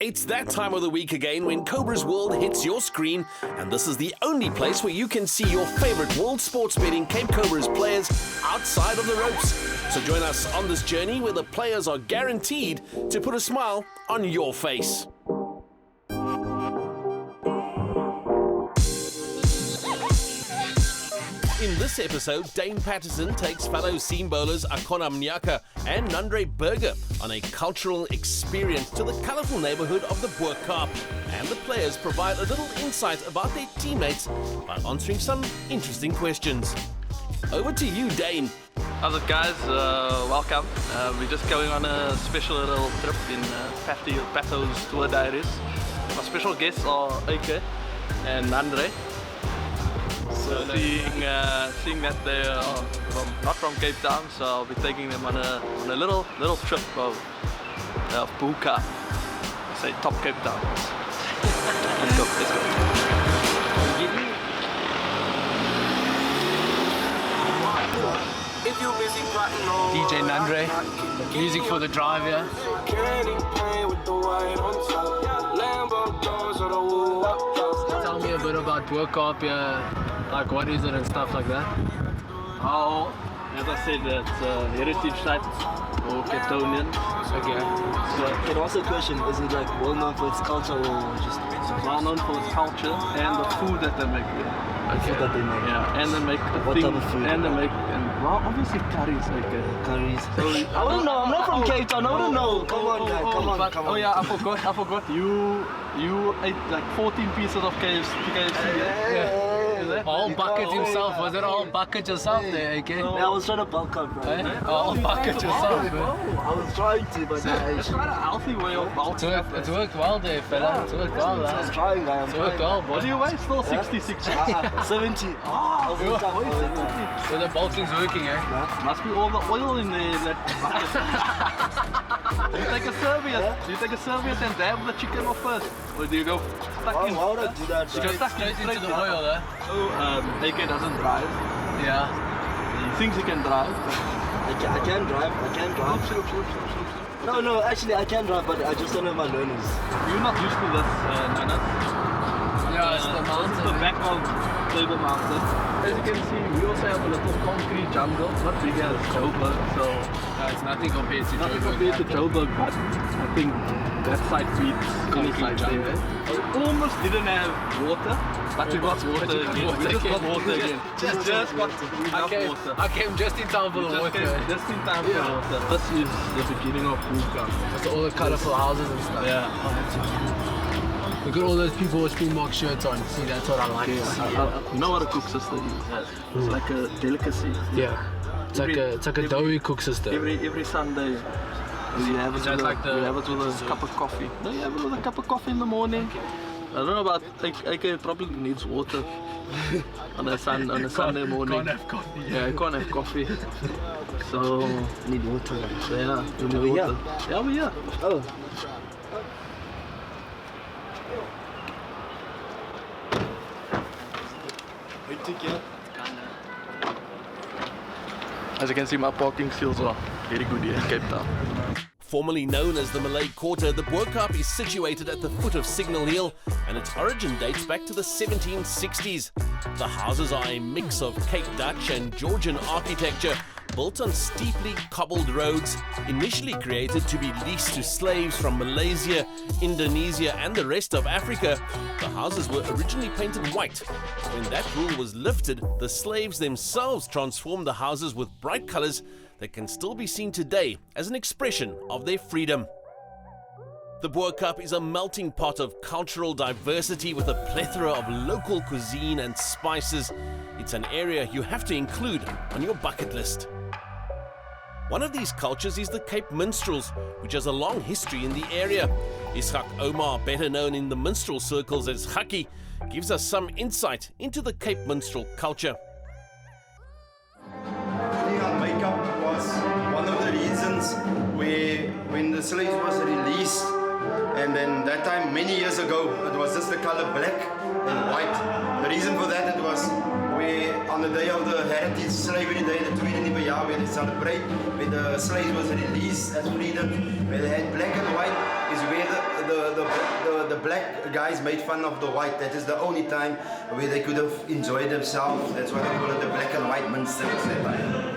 It's that time of the week again when Cobras World hits your screen, and this is the only place where you can see your favorite world sports betting Cape Cobras players outside of the ropes. So join us on this journey where the players are guaranteed to put a smile on your face. In this episode, Dane Paterson takes fellow seam bowlers Akhona, Mnyaka and Nandre on a cultural experience to the colourful neighbourhood of the Bo-Kaap, and the players provide a little insight about their teammates by answering some interesting questions. Over to you, Dane. How's it, guys? Welcome. We're just going on a special little trip in Pato's tour diaries. Our special guests are Akhona and Nandre. So seeing that they are not from Cape Town, so I'll be taking them on a little trip of Bo-Kaap. Say top Cape Town. Let's go. DJ Nandre, music for the drive here. Tell me a bit about Bo-Kaap here, like what is it and stuff like that. Oh, as I said, it's a heritage site for Capetonians. Okay. So, can I ask a question? Is it like well known for its culture or just Well known for its culture and the food that they make there. food that they make? Yeah, and they make What type of food? And they make, well, obviously curries. Curries. So, I don't know. I'm not from Cape Town. I don't know. Come on, guys. Come on. Oh yeah, I forgot. You ate like 14 pieces of KFC. Yeah. A whole bucket himself. Was it a whole bucket yourself there, okay? Yeah, I was trying to bulk up, bro. A whole bucket yourself, man. I was trying to, but It's quite a healthy way of bulking up. It worked well there, fella. It worked well, I was trying, guys. It worked well, What do boy. you weigh? Still 66. 70. I was on top of it. So the bulking's working, eh? Must be all the oil in there. That bucket. You take a serviette. Do you take a serviette and dab the chicken off first, or do you go stuck Why in? would I do that, You bro? go stuck Straight into the in. oil, eh? So AK doesn't drive. Yeah. He thinks he can drive. I can drive. No, actually I can drive, but I just don't have my learners. You're not used to this, Nana. Yeah, it's the This is mountain. the back of Table Mountain. As you can see, we also have a little concrete jungle, not big as Joburg, so It's nothing compared to nothing Joburg. compared to Joburg, but I think that site beats any site jungle. there. We almost didn't have water, but we got water again. We just got water again. Just got enough water. I came just in time for the water. Just in time for water. This is the beginning of Bo-Kaap. That's all the colourful houses and stuff. Yeah. Look at all those people with Springbok shirts on. See, that's what I like to see. You know what a cook sister is? It's like a delicacy. Yeah. It's like a doughy cook sister. Every Sunday, we have it that with, like the- we have it with a cup of coffee. No, you have it with a cup of coffee in the morning. I don't know about AK probably needs water on a Sunday morning. Can't have coffee. Yeah, I can't have coffee. So I need water. yeah, you need Over here? water. Yeah, over here. Oh. As you can see, my parking skills are very good here in Cape Town. Formerly known as the Malay Quarter, the Bo-Kaap is situated at the foot of Signal Hill, and its origin dates back to the 1760s. The houses are a mix of Cape Dutch and Georgian architecture, built on steeply cobbled roads, initially created to be leased to slaves from Malaysia, Indonesia and the rest of Africa. The houses were originally painted white. When that rule was lifted, the slaves themselves transformed the houses with bright colors that can still be seen today as an expression of their freedom. The Bo-Kaap is a melting pot of cultural diversity with a plethora of local cuisine and spices. It's an area you have to include on your bucket list. One of these cultures is the Cape Minstrels, which has a long history in the area. Ishak Omar, better known in the minstrel circles as Khaki, gives us some insight into the Cape Minstrel culture. Putting on makeup was one of the reasons where when the slaves was released, and then that time many years ago it was just the color black and white. The reason for that it was where on the day of the Heritage Slavery Day, the 20th year, where they celebrate when the slaves was released as freedom, where they had black and white, is where the the black guys made fun of the white. That is the only time where they could have enjoyed themselves. That's why they call it the black and white minstrel at that time.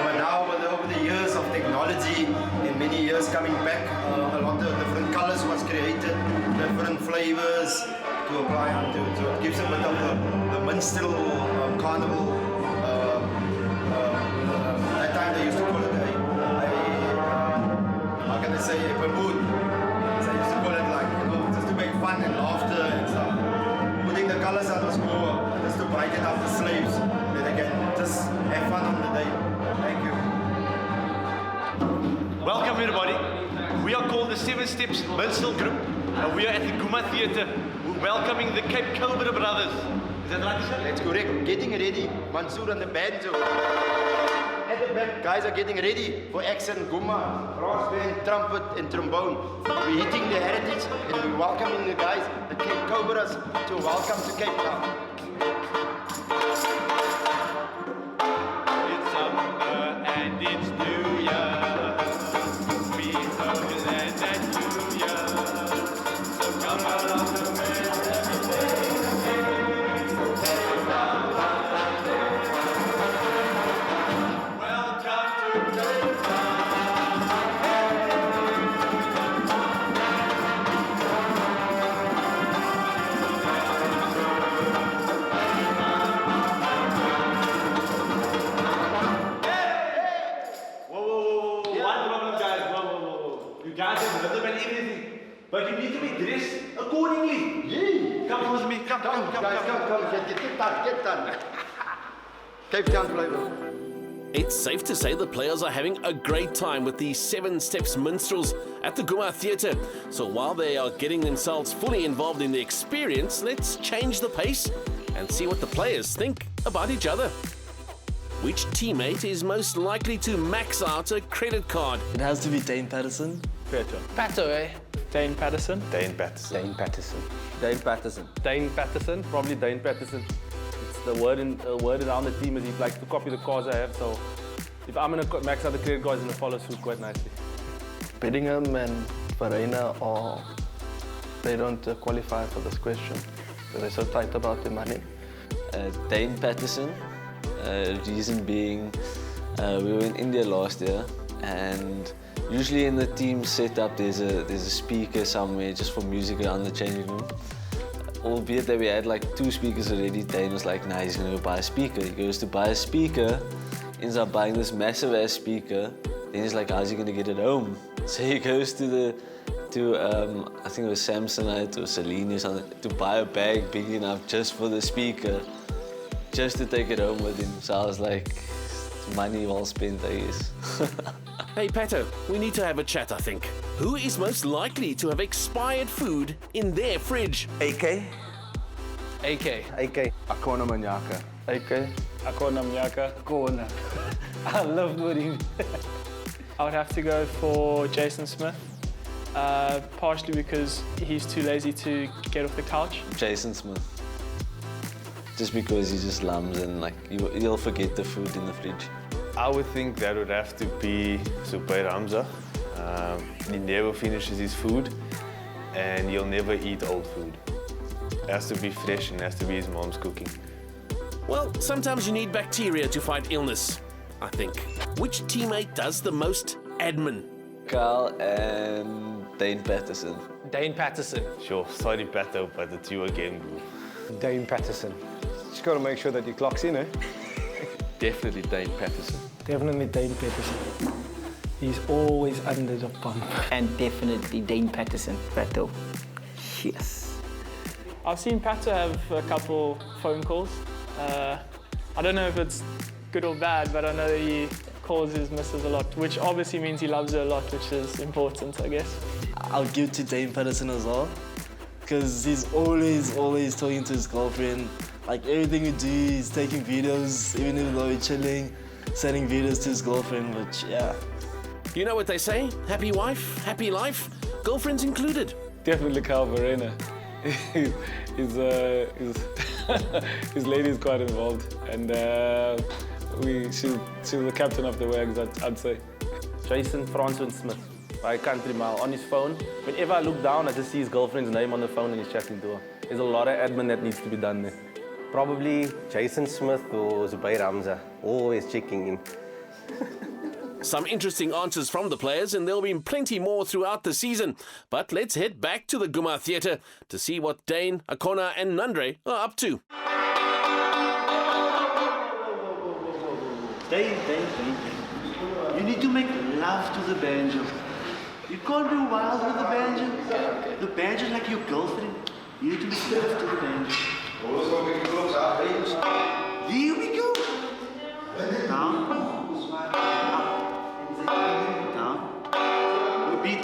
But now, over the years of technology and many years coming back, a lot of different colors was created, different flavors to apply onto it. So it gives a bit of the minstrel carnival. That time they used to call it how can I say, a baboon. So I used to call it like, just to make fun and laughter and stuff. Putting the colors out was more just to brighten up the slaves, that they can just have fun on the day. Thank you. Welcome everybody. We are called the Seven Steps Minstrel Group, and we are at the Guma Theatre welcoming the Cape Cobra brothers. Is that right, sir? That's correct. Getting ready. Mansoor and the banjo. At the back, guys are getting ready for accent, guma, brass band, trumpet and trombone. We're hitting the heritage and we're welcoming the guys, the Cape Cobras, to welcome to Cape Town. It's summer and it's New Year. We know that New Year. So come along to me. But you need to be dressed accordingly. Yeah. Come with me. Come. Get done. Cape Town flavor. It's safe to say the players are having a great time with the Seven Steps Minstrels at the Guma Theatre. So while they are getting themselves fully involved in the experience, let's change the pace and see what the players think about each other. Which teammate is most likely to max out a credit card? It has to be Dane Paterson. Pato, eh? Dane Paterson. Dane Paterson. Dane Paterson. Dane Paterson. Dane Paterson. Probably Dane Paterson. It's the word around the team is he likes to copy the cards I have. So if I'm gonna max out the credit cards, he's gonna follow suit quite nicely. Bedingham and Verena they don't qualify for this question because they're so tight about their money. Dane Paterson. Reason being, we were in India last year, and usually in the team setup there's a speaker somewhere just for music around the changing room. Albeit that we had like 2 speakers already, Dane was like, nah, he's gonna go buy a speaker. He goes to buy a speaker, ends up buying this massive ass speaker. Then he's like, how's he gonna get it home? So he goes to I think it was Samsonite or Celine or something, to buy a bag big enough just for the speaker, just to take it home with him. So I was like, money well spent, I guess. Hey Pato, we need to have a chat, I think. Who is most likely to have expired food in their fridge? AK. Akhona, Mnyaka. AK. Akhona, Mnyaka. Akhona. I love Woody. I would have to go for Jason Smith, partially because he's too lazy to get off the couch. Jason Smith. Just because he just lums and like you'll forget the food in the fridge. I would think that would have to be Zubair Hamza. He never finishes his food and he'll never eat old food. It has to be fresh and it has to be his mom's cooking. Well, sometimes you need bacteria to fight illness, I think. Which teammate does the most admin? Carl and Dane Paterson. Dane Paterson. Sure, sorry Pato, but it's you again, bro. Dane Paterson. Just got to make sure that your clock's in, eh? Definitely Dane Paterson. Definitely Dane Paterson. He's always under the pump. And definitely Dane Paterson, Pato. Yes. I've seen Pato have a couple phone calls. I don't know if it's good or bad, but I know that he calls his missus a lot, which obviously means he loves her a lot, which is important, I guess. I'll give to Dane Paterson as well, because he's always talking to his girlfriend. Like everything we do, he's taking videos, even if we're chilling, sending videos to his girlfriend, which, yeah. You know what they say? Happy wife, happy life, girlfriends included. Definitely Carl Verena. His lady is quite involved, and she's the captain of the Wags, I'd say. Jason Francis Smith. by country mile on his phone. Whenever I look down, I just see his girlfriend's name on the phone and he's chatting to her. There's a lot of admin that needs to be done there. Probably Jason Smith or Zubair Hamza, always checking in. Some interesting answers from the players, and there'll be plenty more throughout the season. But let's head back to the Guma Theatre to see what Dane, Akhona and Nandre are up to. Dane. You need to make love to the banjo. You can't be wild with the banjo. The banjo is like your girlfriend. You need to make love to the banjo. Here we go. Down. Down. Repeat.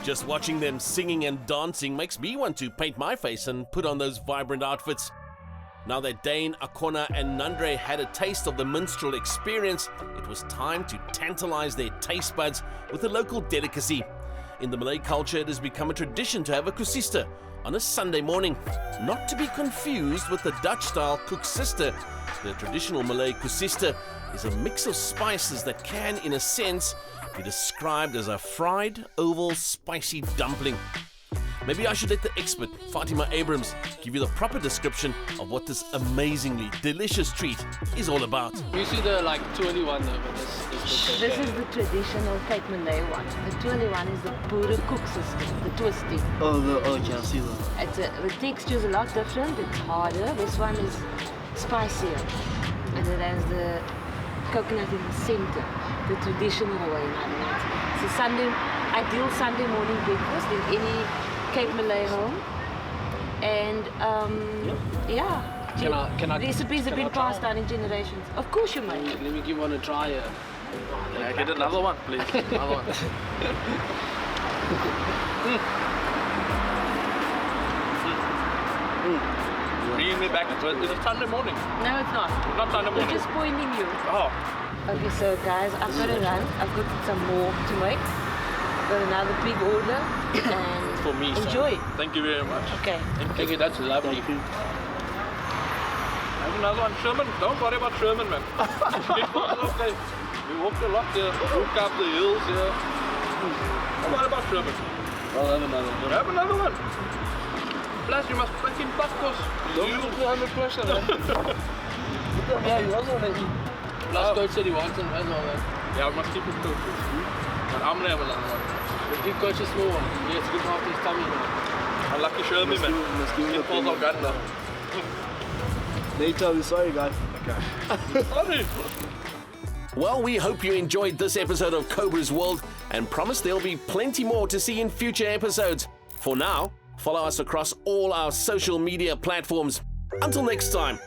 Just watching them singing and dancing makes me want to paint my face and put on those vibrant outfits. Now that Dane, Akhona and Nandre had a taste of the minstrel experience, it was time to tantalize their taste buds with a local delicacy. In the Malay culture, it has become a tradition to have a koesister on a Sunday morning, not to be confused with the Dutch-style koeksister. The traditional Malay koesister is a mix of spices that can, in a sense, be described as a fried, oval, spicy dumpling. Maybe I should let the expert, Fatima Abrams, give you the proper description of what this amazingly delicious treat is all about. You see the twirly one though, but This is the traditional Cape Malay one. The twirly one is the pure cook system, the twisting. Okay, I see that. The texture is a lot different, it's harder. This one is spicier. And it has the coconut in the center, the traditional way, in other words. It's a ideal Sunday morning breakfast in any Cape Malay home. And recipes have been passed down in generations. Of course you may. Let me give one a try. Get another one, please. Another one. Bringing me back. It's a Sunday morning. No, it's not. Not Sunday morning. We're just pointing you. Oh. Okay, so guys, I've got to run. I've got some more to make. I've got another big order. And for me, enjoy. So. Thank you very much. Okay. Thank you, that's lovely. Have another one, Sherman. Don't worry about Sherman, man. Okay. We walked a lot here. Bo-Kaap, the hills here. Don't worry about Sherman. I'll have another one. Have another one. Plus, you must fucking pass, cause don't look 100%, man. Yeah, you also want to eat. Plus, coach said he wants them as well, man. Yeah, we must keep it coach. But I'm gonna have another one. The big coach is small one. Yeah, it's good after his tummy, man. Unlucky Sherman, man. He falls off gun now. Later, we're sorry, guys. Okay. Sorry. Well, we hope you enjoyed this episode of Cobra's World and promise there'll be plenty more to see in future episodes. For now, follow us across all our social media platforms. Until next time.